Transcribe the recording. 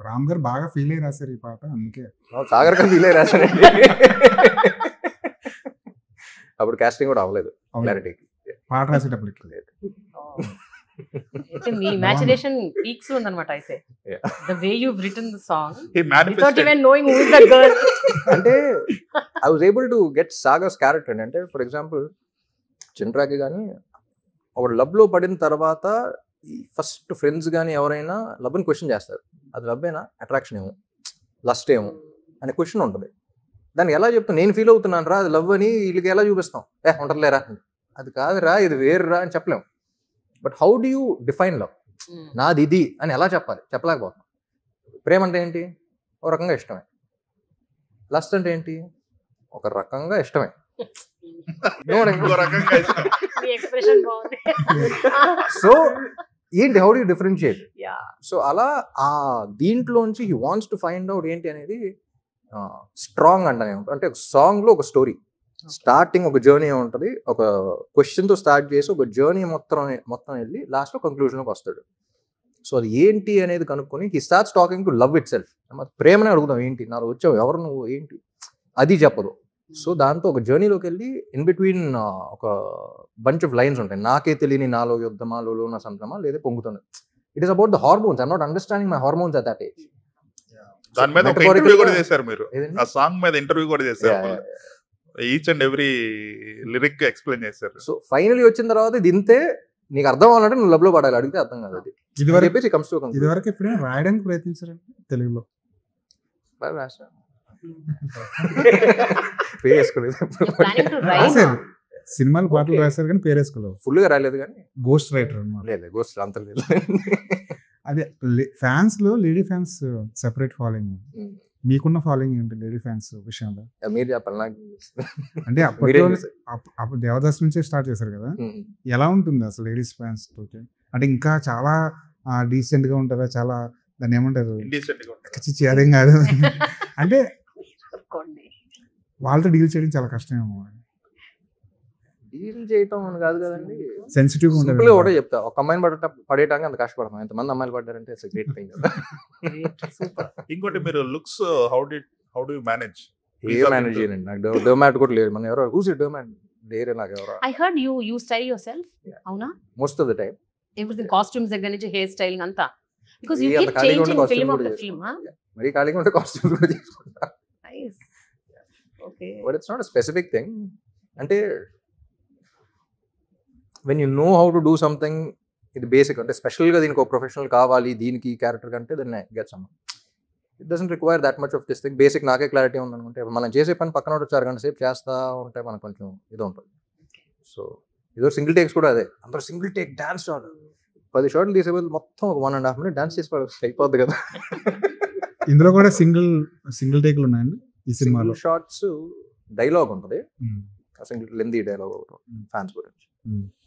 రామ్ గారు బాగా ఫీల్ అయ్యి రాశారు ఈ పాట, అందుకే. సాగర్గా ఫీల్ అయ్యి రాశానండి. అప్పుడు కాస్టింగ్ కూడా అవ్వలేదు క్లారిటీకి. పాట రాసేటప్పటికి అయితే మీ ఇమాజినేషన్ పీక్స్ ఉందన్నమాట. అయితే the way you written the song He without manifested. Even knowing who is that girl. అంటే I was able to get Sagar's character. అంటే ఫర్ ఎగ్జాంపుల్ చంద్రాకి కానీ ఒక లవ్లో పడిన తర్వాత ఫస్ట్ ఫ్రెండ్స్ కానీ ఎవరైనా లవ్ని క్వశ్చన్ చేస్తారు. అది లవ్ ఏనా, అట్రాక్షన్ ఏమో, లస్ట్ ఏమో అనే క్వశ్చన్ ఉంటుంది. దానికి ఎలా చెప్తాను, నేను ఫీల్ అవుతున్నాను రా అది లవ్ అని వీళ్ళకి ఎలా చూపిస్తాం, ఉండలేరా అది కాదురా ఇది వేరురా అని చెప్పలేము. But how do you define love, నాది ఇది అని ఎలా చెప్పాలి, చెప్పలేకపోతాం. ప్రేమ అంటే ఏంటి, ఒక రకంగా ఇష్టమే. లస్ట్ అంటే ఏంటి, ఒక రకంగా ఇష్టమే. ఇంకో రకంగా ఇష్టం. మీ ఎక్స్ప్రెషన్ బాగుంది. సో ఏంటి, how do you differentiate? Yeah so అలా ఆ దీంట్లోంచి he wants to find out ఏంటి అనేది స్ట్రాంగ్ అంటనే ఉంటుంది. అంటే సాంగ్లో ఒక స్టోరీ స్టార్టింగ్, ఒక జర్నీ ఉంటుంది. ఒక క్వశ్చన్తో స్టార్ట్ చేసి ఒక జర్నీ మొత్తం వెళ్ళి లాస్ట్లో కంక్లూజన్లోకి వస్తాడు. సో అది ఏంటి అనేది కనుక్కొని he starts talking to love it self. ప్రేమనే అడుగుదాం, ఏంటి నాలో వచ్చావు, ఎవరు నువ్వు, ఏంటి, అది చెప్పదు. సో దాంతో ఒక జర్నీలోకి వెళ్ళి ఇన్ బిట్వీన్ ఒక బంచ్ ఆఫ్ లైన్స్ ఉంటాయి. నాకే తెలియని నాలో యుద్ధమా, లోలో నా సంతమా, లేదా పొంగుతుంది. It is about the hormones. I'm not understanding my hormones at that age. దాని మీద ఒక ఇంటర్వ్యూ కూడా చేశారు మీరు, ఆ సాంగ్ మీద ఇంటర్వ్యూ కూడా చేశారు. Each and every lyric explain చేశారు. సో ఫైనలీ వచ్చిన తర్వాత ఇది ఇంతే, నీకు అర్థం అవ్వాలంటే నువ్వు లవ్ లో పడాలి, అడిగితే అర్థం కాదు. అది ఇదివరకు ఎప్పుడైనా రాయడానికి ప్రయత్నించారండి తెలుగులో? రాశారు, సినిమాలు పాటలు రాశారు కానీ పేరు వేసుకోలేదు. ఫుల్ గా రాలేదు కానీ గోస్ట్ రైటర్ అన్నమాట. లేదు, గోస్ట్ అంత లేదు. అదే ఫ్యాన్స్ లో లేడీ ఫ్యాన్స్ సెపరేట్ ఫాలోయింగ్. మీకున్న ఫాలోయింగ్ ఏంటి లేడీ ఫ్యాన్స్ విషయంలో? మీరు చెప్పాలి నాకు. అంటే అప్పుడు దేవదాస్ నుంచే స్టార్ట్ చేశారు కదా, ఎలా ఉంటుంది అసలు లేడీస్ ఫ్యాన్స్ తోటి? అంటే ఇంకా చాలా డీసెంట్ గా ఉంటుందా, చాలా దాన్ని ఏమంటారు, చిచ్చి అదేం కాదు అంటే వాళ్ళతో డీల్ చేయడం చాలా కష్టమేమో. డీల్ చేయటం అని కాదు కదండి, సెన్సిటివ్ గా ఉంటుంది. ఒకటే చెప్తా, ఒక అమ్మాయిని పడేయడానికి అంత కష్టపడతాం, ఎంతమంది అమ్మాయిలు పడ్డారంటే ఇట్స్ గ్రేట్ థింగ్. ఇంకోటి మీరు looks, how do you manage? A manage చేయండి, నాకు డోమాట్ కూడా లేదు. మన ఎవరో హూస్ డోమాట్ లేరే నాకు ఎవరో. I heard you style yourself. అవునా? Most of the time everything, costumes దగ్గర నుంచి హెయిర్ స్టైలింగ్ అంతా. Because you keep changing film of the film. మరి ఖాళీగా ఉంటే కాస్ట్యూమ్స్ కూడా చేసుకుంటా. Nice. Okay. But it's not a specific thing. అంటే when you know how to do something, ఇది బేసిక్. అంటే స్పెషల్గా దీనికి ఒక ప్రొఫెషనల్ కావాలి దీనికి క్యారెక్టర్ కంటే then I get some. It doesn't require that much of this thing. Basic నాకే క్లారిటీ ఉందనుకుంటే మనం చేసే పని పక్కన వచ్చి 2 గంటల సేపు చేస్తూ ఉంటే మనకు కొంచెం ఇది ఉంటుంది. సో ఏదో సింగిల్ టేక్స్ కూడా అదే, అందరూ సింగిల్ టేక్ డాన్స్ షాట్ 10 షాట్లు తీసే బదులు మొత్తం ఒక 1.5 minute డాన్స్ చేసి అయిపోద్ది కదా. ఇందులో కూడా సింగిల్ టేక్లు ఉన్నాయండి ఈ సినిమాలో. షార్ట్స్ డైలాగ్ ఉంటుంది, సింగిల్ లెందీ డైలాగ్ ఒకటి ఫ్యాన్స్ గురించి.